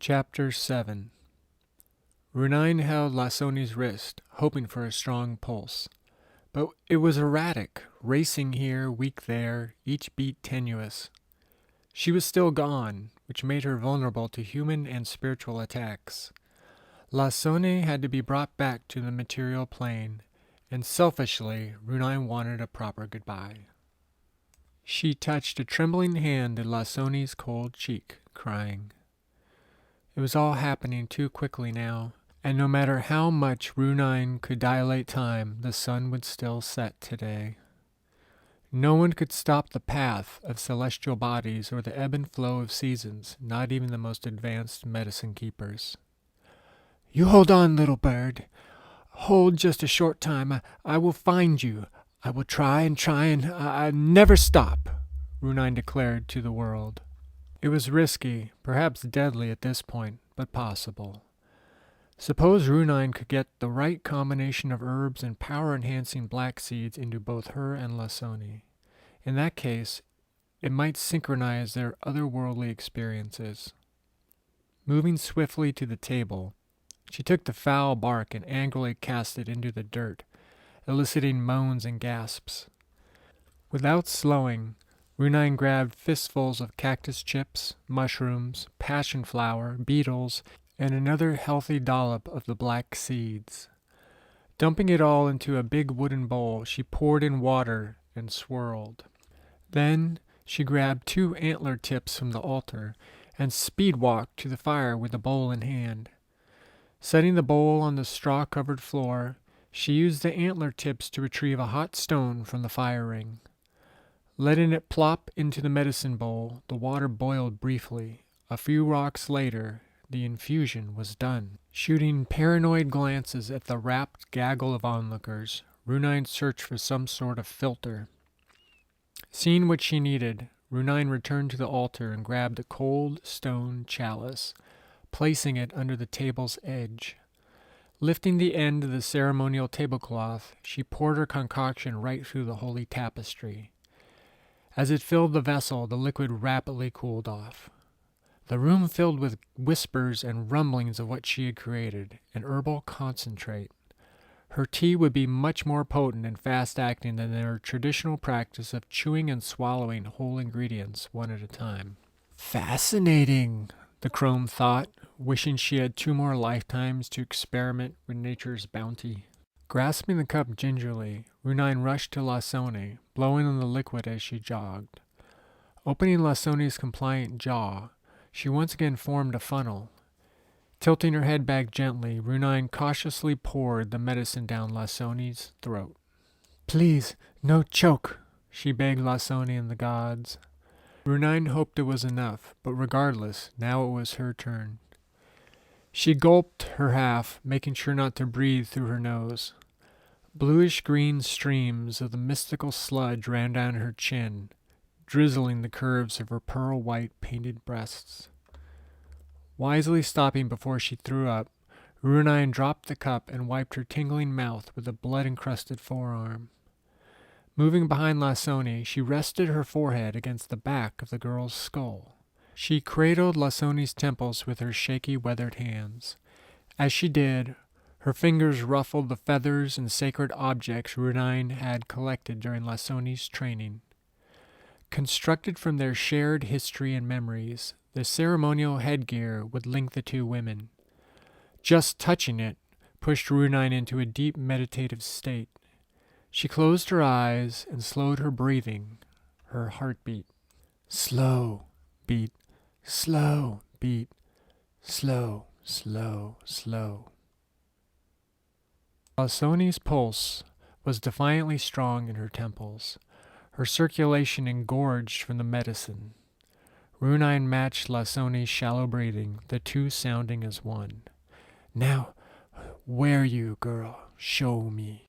Chapter 7. Runine held Lasoni's wrist, hoping for a strong pulse. But it was erratic, racing here, weak there, each beat tenuous. She was still gone, which made her vulnerable to human and spiritual attacks. Lasone had to be brought back to the material plane, and selfishly, Runine wanted a proper goodbye. She touched a trembling hand to Lasone's cold cheek, crying. It was all happening too quickly now, and no matter how much Runine could dilate time, the sun would still set today. No one could stop the path of celestial bodies or the ebb and flow of seasons, not even the most advanced medicine keepers. "You hold on, little bird. Hold just a short time. I will find you. I will try and I never stop," Runine declared to the world. It was risky, perhaps deadly at this point, but possible. Suppose Runine could get the right combination of herbs and power-enhancing black seeds into both her and Lasone. In that case, it might synchronize their otherworldly experiences. Moving swiftly to the table, she took the foul bark and angrily cast it into the dirt, eliciting moans and gasps. Without slowing, Runine grabbed fistfuls of cactus chips, mushrooms, passion flower, beetles, and another healthy dollop of the black seeds. Dumping it all into a big wooden bowl, she poured in water and swirled. Then she grabbed 2 antler tips from the altar and speed-walked to the fire with the bowl in hand. Setting the bowl on the straw-covered floor, she used the antler tips to retrieve a hot stone from the fire ring. Letting it plop into the medicine bowl, the water boiled briefly. A few rocks later, the infusion was done. Shooting paranoid glances at the rapt gaggle of onlookers, Runine searched for some sort of filter. Seeing what she needed, Runine returned to the altar and grabbed a cold stone chalice, placing it under the table's edge. Lifting the end of the ceremonial tablecloth, she poured her concoction right through the holy tapestry. As it filled the vessel, the liquid rapidly cooled off. The room filled with whispers and rumblings of what she had created, an herbal concentrate. Her tea would be much more potent and fast-acting than their traditional practice of chewing and swallowing whole ingredients one at a time. Fascinating, the crone thought, wishing she had 2 more lifetimes to experiment with nature's bounty. Grasping the cup gingerly, Runine rushed to Lasone, blowing on the liquid as she jogged. Opening Lasone's compliant jaw, she once again formed a funnel. Tilting her head back gently, Runine cautiously poured the medicine down Lasone's throat. "Please, no choke," she begged Lasone and the gods. Runine hoped it was enough, but regardless, now it was her turn. She gulped her half, making sure not to breathe through her nose. Bluish-green streams of the mystical sludge ran down her chin, drizzling the curves of her pearl-white painted breasts. Wisely stopping before she threw up, Runine dropped the cup and wiped her tingling mouth with a blood-encrusted forearm. Moving behind Lasone, she rested her forehead against the back of the girl's skull. She cradled Lasone's temples with her shaky, weathered hands. As she did, her fingers ruffled the feathers and sacred objects Runine had collected during Lasone's training. Constructed from their shared history and memories, the ceremonial headgear would link the 2 women. Just touching it pushed Runine into a deep meditative state. She closed her eyes and slowed her breathing, her heartbeat. Slow beat, slow beat, slow, slow, slow. Lasone's pulse was defiantly strong in her temples, her circulation engorged from the medicine. Runine matched Lasone's shallow breathing, the 2 sounding as one. "Now, where you, girl? Show me."